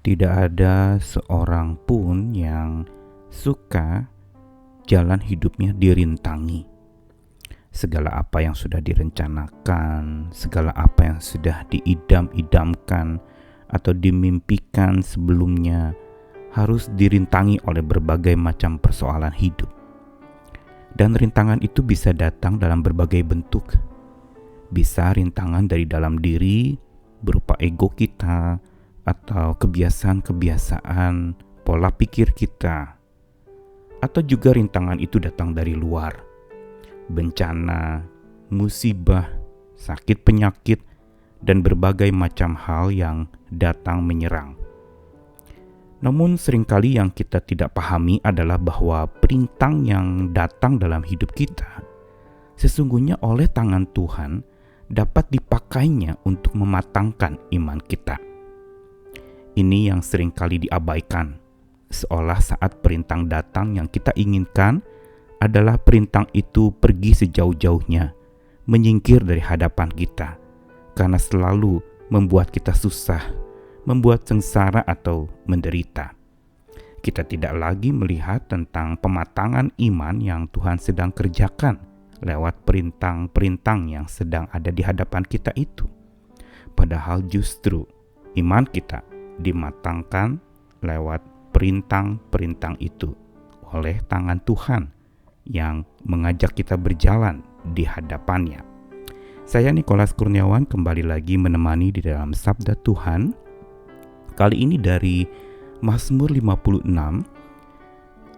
Tidak ada seorang pun yang suka jalan hidupnya dirintangi. Segala apa yang sudah direncanakan, segala apa yang sudah diidam-idamkan atau dimimpikan sebelumnya harus dirintangi oleh berbagai macam persoalan hidup. Dan rintangan itu bisa datang dalam berbagai bentuk. Bisa rintangan dari dalam diri, berupa ego kita, atau kebiasaan-kebiasaan pola pikir kita, atau juga rintangan itu datang dari luar, bencana, musibah, sakit penyakit, dan berbagai macam hal yang datang menyerang. Namun seringkali yang kita tidak pahami adalah bahwa perintang yang datang dalam hidup kita sesungguhnya oleh tangan Tuhan dapat dipakainya untuk mematangkan iman kita. Ini yang seringkali diabaikan, seolah saat perintang datang yang kita inginkan adalah perintang itu pergi sejauh-jauhnya, menyingkir dari hadapan kita, karena selalu membuat kita susah, membuat sengsara atau menderita. Kita tidak lagi melihat tentang pematangan iman yang Tuhan sedang kerjakan lewat perintang-perintang yang sedang ada di hadapan kita itu. Padahal justru iman kita dimatangkan lewat perintang-perintang itu oleh tangan Tuhan yang mengajak kita berjalan di hadapannya. Saya Nikolas Kurniawan kembali lagi menemani di dalam Sabda Tuhan. Kali ini dari Mazmur 56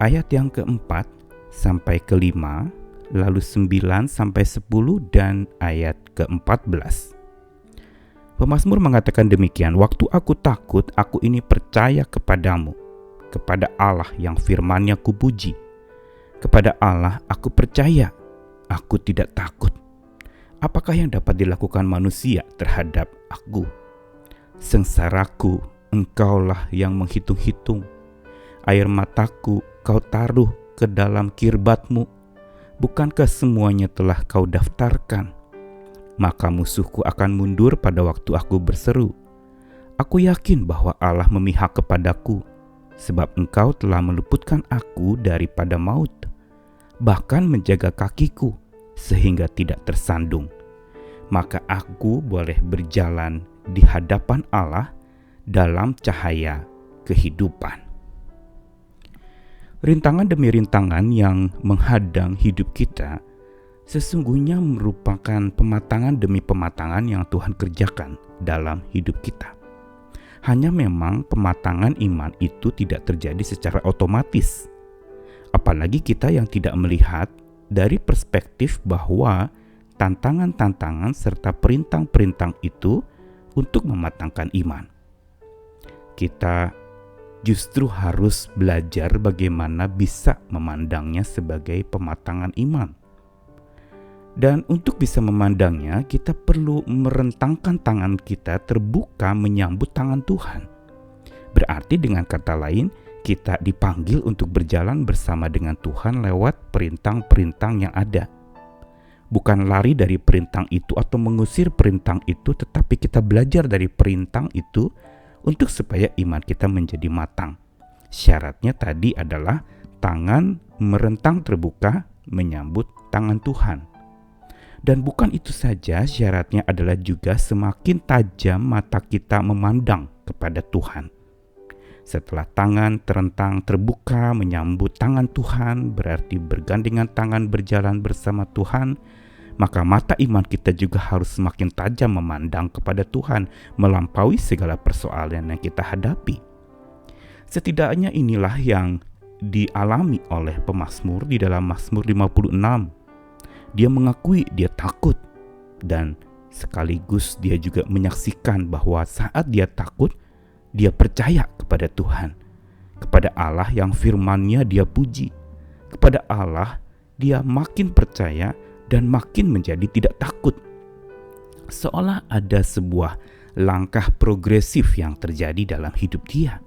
ayat yang keempat sampai kelima, lalu 9 sampai 10 dan ayat ke-14. Pemazmur mengatakan demikian, "Waktu aku takut, aku ini percaya kepadamu, kepada Allah yang firman-Nya kupuji. Kepada Allah aku percaya, aku tidak takut. Apakah yang dapat dilakukan manusia terhadap aku? Sengsaraku, Engkaulah yang menghitung-hitung. Air mataku Kau taruh ke dalam kirbat-Mu. Bukankah semuanya telah Kau daftarkan? Maka musuhku akan mundur pada waktu aku berseru. Aku yakin bahwa Allah memihak kepadaku, sebab Engkau telah meluputkan aku daripada maut, bahkan menjaga kakiku sehingga tidak tersandung. Maka aku boleh berjalan di hadapan Allah dalam cahaya kehidupan." Rintangan demi rintangan yang menghadang hidup kita sesungguhnya merupakan pematangan demi pematangan yang Tuhan kerjakan dalam hidup kita. Hanya memang pematangan iman itu tidak terjadi secara otomatis. Apalagi kita yang tidak melihat dari perspektif bahwa tantangan-tantangan serta perintang-perintang itu untuk mematangkan iman. Kita justru harus belajar bagaimana bisa memandangnya sebagai pematangan iman. Dan untuk bisa memandangnya, kita perlu merentangkan tangan kita terbuka menyambut tangan Tuhan. Berarti dengan kata lain, kita dipanggil untuk berjalan bersama dengan Tuhan lewat perintang-perintang yang ada. Bukan lari dari perintang itu atau mengusir perintang itu, tetapi kita belajar dari perintang itu untuk supaya iman kita menjadi matang. Syaratnya tadi adalah tangan merentang terbuka menyambut tangan Tuhan. Dan bukan itu saja, syaratnya adalah juga semakin tajam mata kita memandang kepada Tuhan. Setelah tangan terentang terbuka menyambut tangan Tuhan, berarti bergandengan tangan berjalan bersama Tuhan, maka mata iman kita juga harus semakin tajam memandang kepada Tuhan melampaui segala persoalan yang kita hadapi. Setidaknya inilah yang dialami oleh pemazmur di dalam Mazmur 56. Dia mengakui dia takut, dan sekaligus dia juga menyaksikan bahwa saat dia takut, dia percaya kepada Tuhan, kepada Allah yang firman-Nya dia puji. Kepada Allah dia makin percaya dan makin menjadi tidak takut. Seolah ada sebuah langkah progresif yang terjadi dalam hidup dia.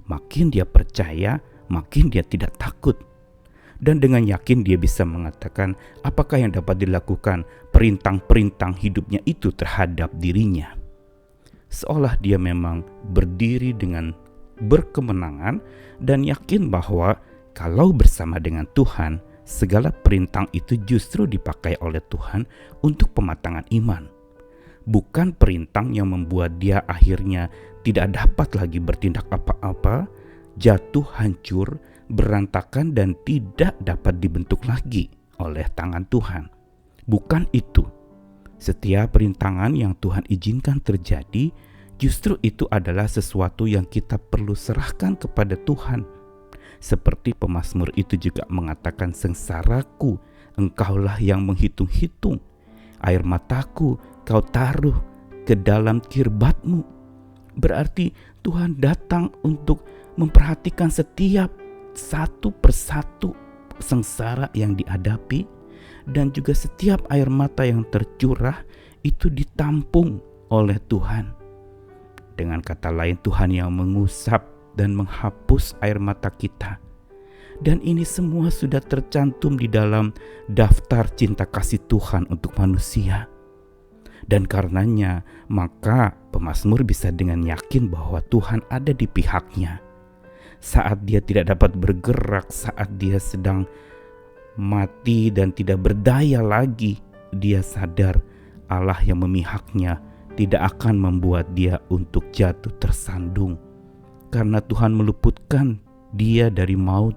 Makin dia percaya, makin dia tidak takut. Dan dengan yakin dia bisa mengatakan apakah yang dapat dilakukan perintang-perintang hidupnya itu terhadap dirinya. seolah dia memang berdiri dengan berkemenangan dan yakin bahwa kalau bersama dengan Tuhan, segala perintah itu justru dipakai oleh Tuhan untuk pematangan iman. Bukan perintah yang membuat dia akhirnya tidak dapat lagi bertindak apa-apa, jatuh hancur, berantakan dan tidak dapat dibentuk lagi oleh tangan Tuhan. Bukan itu. Setiap perintangan yang Tuhan izinkan terjadi, justru itu adalah sesuatu yang kita perlu serahkan kepada Tuhan. Seperti pemazmur itu juga mengatakan, sengsaraku, engkaulah yang menghitung-hitung. Air mataku kau taruh ke dalam kirbatmu. Berarti Tuhan datang untuk memperhatikan setiap satu persatu sengsara yang dihadapi, dan juga setiap air mata yang tercurah itu ditampung oleh Tuhan. Dengan kata lain, Tuhan yang mengusap dan menghapus air mata kita. Dan ini semua sudah tercantum di dalam daftar cinta kasih Tuhan untuk manusia. Dan karenanya, maka pemazmur bisa dengan yakin bahwa Tuhan ada di pihaknya. Saat dia tidak dapat bergerak, saat dia sedang mati dan tidak berdaya lagi, dia sadar Allah yang memihaknya tidak akan membuat dia untuk jatuh tersandung. Karena Tuhan meluputkan dia dari maut,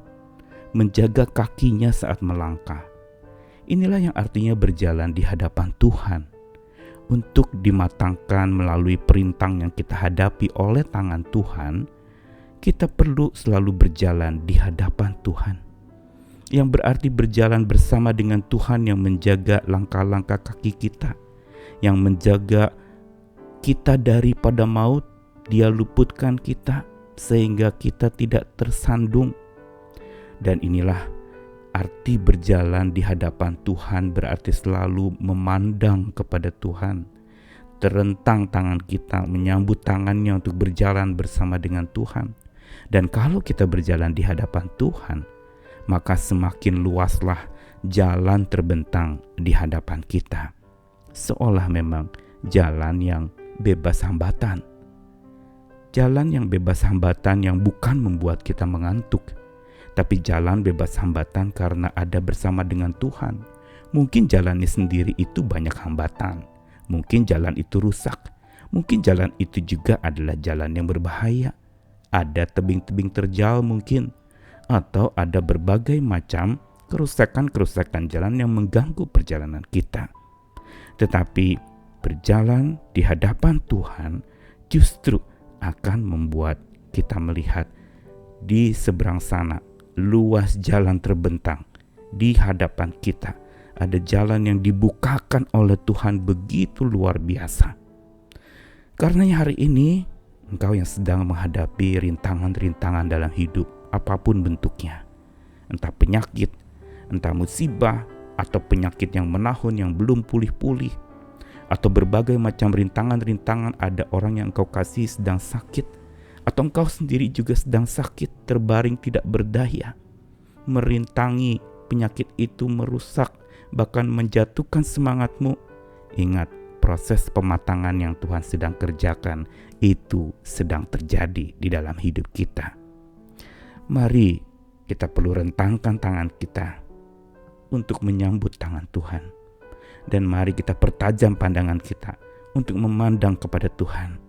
menjaga kakinya saat melangkah. Inilah yang artinya berjalan di hadapan Tuhan. Untuk dimatangkan melalui perintah yang kita hadapi oleh tangan Tuhan, kita perlu selalu berjalan di hadapan Tuhan. Yang berarti berjalan bersama dengan Tuhan yang menjaga langkah-langkah kaki kita, yang menjaga kita daripada maut. Dia luputkan kita sehingga kita tidak tersandung. Dan inilah arti berjalan di hadapan Tuhan, berarti selalu memandang kepada Tuhan, terentang tangan kita, menyambut tangannya untuk berjalan bersama dengan Tuhan. Dan kalau kita berjalan di hadapan Tuhan, maka semakin luaslah jalan terbentang di hadapan kita, seolah memang jalan yang bebas hambatan. Jalan yang bebas hambatan yang bukan membuat kita mengantuk, tapi jalan bebas hambatan karena ada bersama dengan Tuhan. Mungkin jalannya sendiri itu banyak hambatan, mungkin jalan itu rusak, mungkin jalan itu juga adalah jalan yang berbahaya. Ada tebing-tebing terjal mungkin, atau ada berbagai macam kerusakan-kerusakan jalan yang mengganggu perjalanan kita. Tetapi berjalan di hadapan Tuhan justru akan membuat kita melihat di seberang sana luas jalan terbentang di hadapan kita. Ada jalan yang dibukakan oleh Tuhan begitu luar biasa. Karenanya hari ini engkau yang sedang menghadapi rintangan-rintangan dalam hidup, apapun bentuknya, entah penyakit, entah musibah, atau penyakit yang menahun yang belum pulih-pulih, atau berbagai macam rintangan-rintangan. Ada orang yang engkau kasih sedang sakit, atau engkau sendiri juga sedang sakit, terbaring tidak berdaya, merintangi penyakit itu, merusak, bahkan menjatuhkan semangatmu. Ingat, proses pematangan yang Tuhan sedang kerjakan itu sedang terjadi di dalam hidup kita. Mari kita perlu rentangkan tangan kita untuk menyambut tangan Tuhan. Dan mari kita pertajam pandangan kita untuk memandang kepada Tuhan.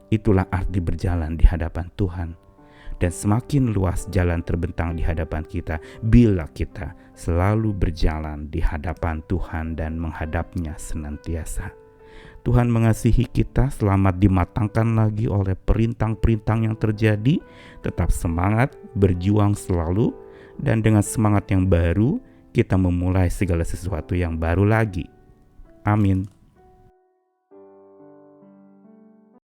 Itulah arti berjalan di hadapan Tuhan. Dan semakin luas jalan terbentang di hadapan kita bila kita selalu berjalan di hadapan Tuhan dan menghadapnya senantiasa. Tuhan mengasihi kita, selamat dimatangkan lagi oleh perintah-perintah yang terjadi. Tetap semangat, berjuang selalu, dan dengan semangat yang baru kita memulai segala sesuatu yang baru lagi. Amin.